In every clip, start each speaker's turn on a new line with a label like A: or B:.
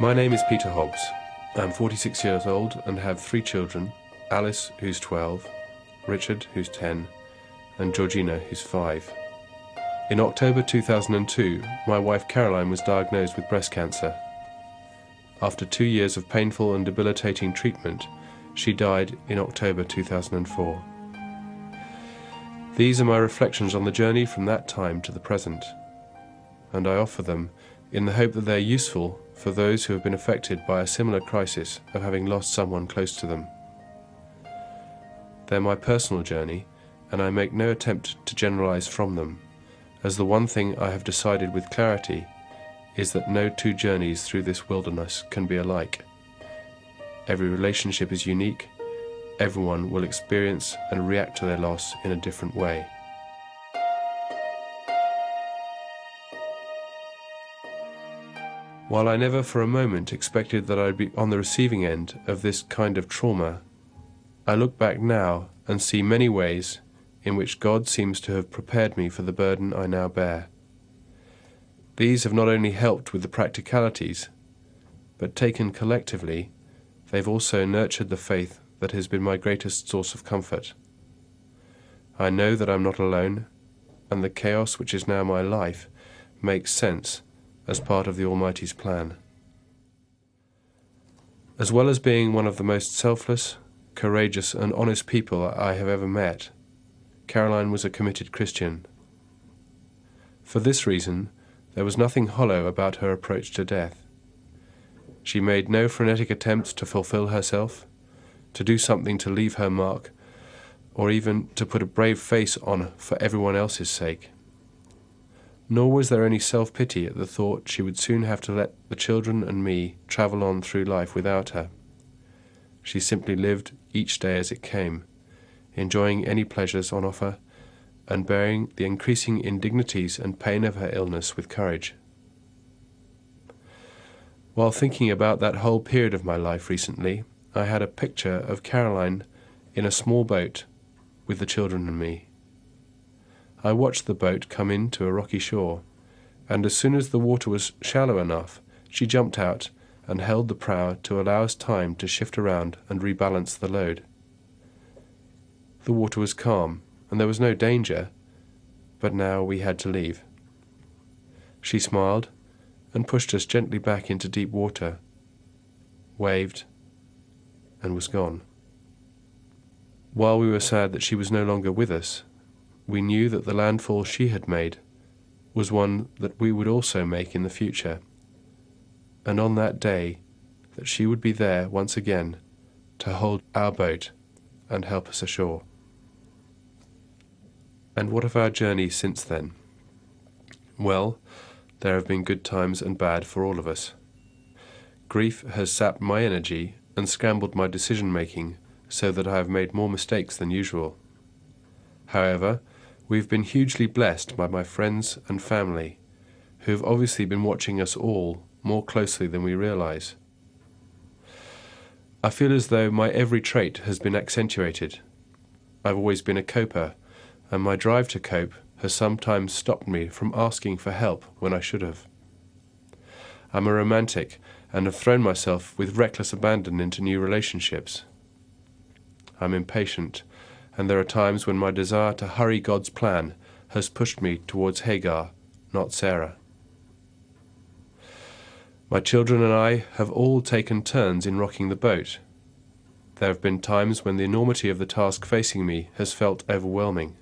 A: My name is Peter Hobbs. I'm 46 years old and have 3 children, Alice, who's 12, Richard, who's 10, and Georgina, who's 5. In October 2002, my wife Caroline was diagnosed with breast cancer. After 2 years of painful and debilitating treatment, she died in October 2004. These are my reflections on the journey from that time to the present, and I offer them in the hope that they're useful for those who have been affected by a similar crisis of having lost someone close to them. They're my personal journey, and I make no attempt to generalize from them, as the one thing I have decided with clarity is that no 2 journeys through this wilderness can be alike. Every relationship is unique. Everyone will experience and react to their loss in a different way. While I never for a moment expected that I'd be on the receiving end of this kind of trauma, I look back now and see many ways in which God seems to have prepared me for the burden I now bear. These have not only helped with the practicalities, but taken collectively, they've also nurtured the faith that has been my greatest source of comfort. I know that I'm not alone, and the chaos which is now my life makes sense as part of the Almighty's plan. As well as being one of the most selfless, courageous and honest people I have ever met, Caroline was a committed Christian. For this reason, there was nothing hollow about her approach to death. She made no frenetic attempts to fulfill herself, to do something to leave her mark, or even to put a brave face on for everyone else's sake. Nor was there any self-pity at the thought she would soon have to let the children and me travel on through life without her. She simply lived each day as it came, enjoying any pleasures on offer, and bearing the increasing indignities and pain of her illness with courage. While thinking about that whole period of my life recently, I had a picture of Caroline in a small boat with the children and me. I watched the boat come in to a rocky shore, and as soon as the water was shallow enough, she jumped out and held the prow to allow us time to shift around and rebalance the load. The water was calm, and there was no danger, but now we had to leave. She smiled and pushed us gently back into deep water, waved, and was gone. While we were sad that she was no longer with us, we knew that the landfall she had made was one that we would also make in the future, and on that day that she would be there once again to hold our boat and help us ashore. And what of our journey since then? Well, there have been good times and bad for all of us. Grief has sapped my energy and scrambled my decision-making so that I have made more mistakes than usual. However, we've been hugely blessed by my friends and family, who have obviously been watching us all more closely than we realize. I feel as though my every trait has been accentuated. I've always been a coper, and my drive to cope has sometimes stopped me from asking for help when I should have. I'm a romantic and have thrown myself with reckless abandon into new relationships. I'm impatient, and there are times when my desire to hurry God's plan has pushed me towards Hagar, not Sarah. My children and I have all taken turns in rocking the boat. There have been times when the enormity of the task facing me has felt overwhelming.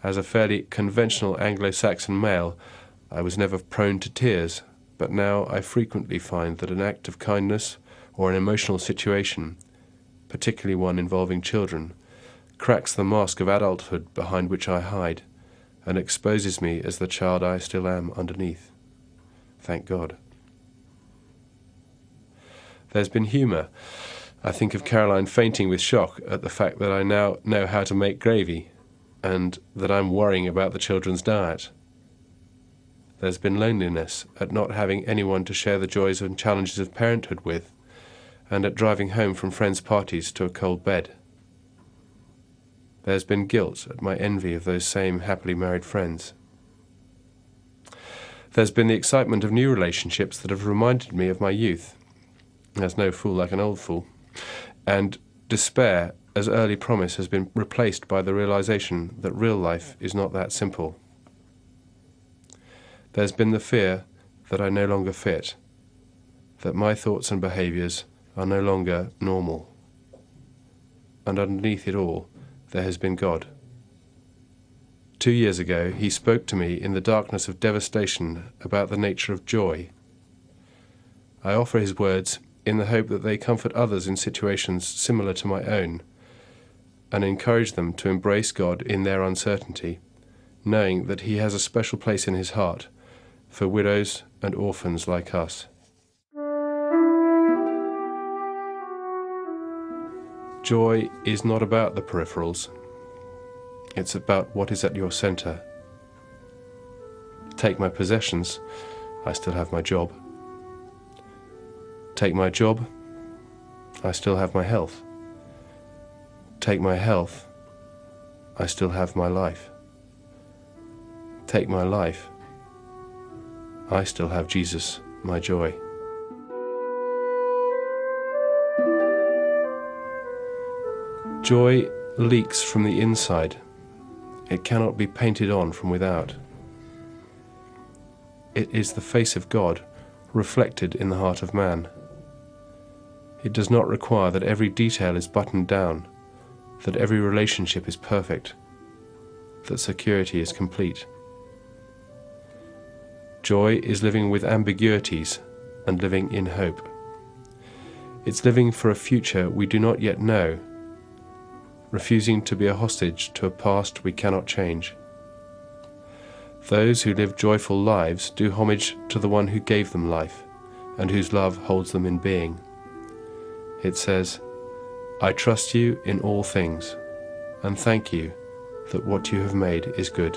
A: As a fairly conventional Anglo-Saxon male, I was never prone to tears, but now I frequently find that an act of kindness or an emotional situation, particularly one involving children, cracks the mask of adulthood behind which I hide, and exposes me as the child I still am underneath. Thank God. There's been humour. I think of Caroline fainting with shock at the fact that I now know how to make gravy, and that I'm worrying about the children's diet. There's been loneliness at not having anyone to share the joys and challenges of parenthood with, and at driving home from friends' parties to a cold bed. There's been guilt at my envy of those same happily married friends. There's been the excitement of new relationships that have reminded me of my youth. There's no fool like an old fool. And despair as early promise has been replaced by the realization that real life is not that simple. There's been the fear that I no longer fit, that my thoughts and behaviours are no longer normal. And underneath it all, there has been God. 2 years ago, he spoke to me in the darkness of devastation about the nature of joy. I offer his words in the hope that they comfort others in situations similar to my own, and encourage them to embrace God in their uncertainty, knowing that he has a special place in his heart for widows and orphans like us. Joy is not about the peripherals. It's about what is at your centre. Take my possessions, I still have my job. Take my job, I still have my health. Take my health, I still have my life. Take my life, I still have Jesus, my joy. Joy leaks from the inside. It cannot be painted on from without. It is the face of God reflected in the heart of man. It does not require that every detail is buttoned down, that every relationship is perfect, that security is complete. Joy is living with ambiguities and living in hope. It's living for a future we do not yet know, refusing to be a hostage to a past we cannot change. Those who live joyful lives do homage to the one who gave them life and whose love holds them in being. It says, I trust you in all things, and thank you that what you have made is good.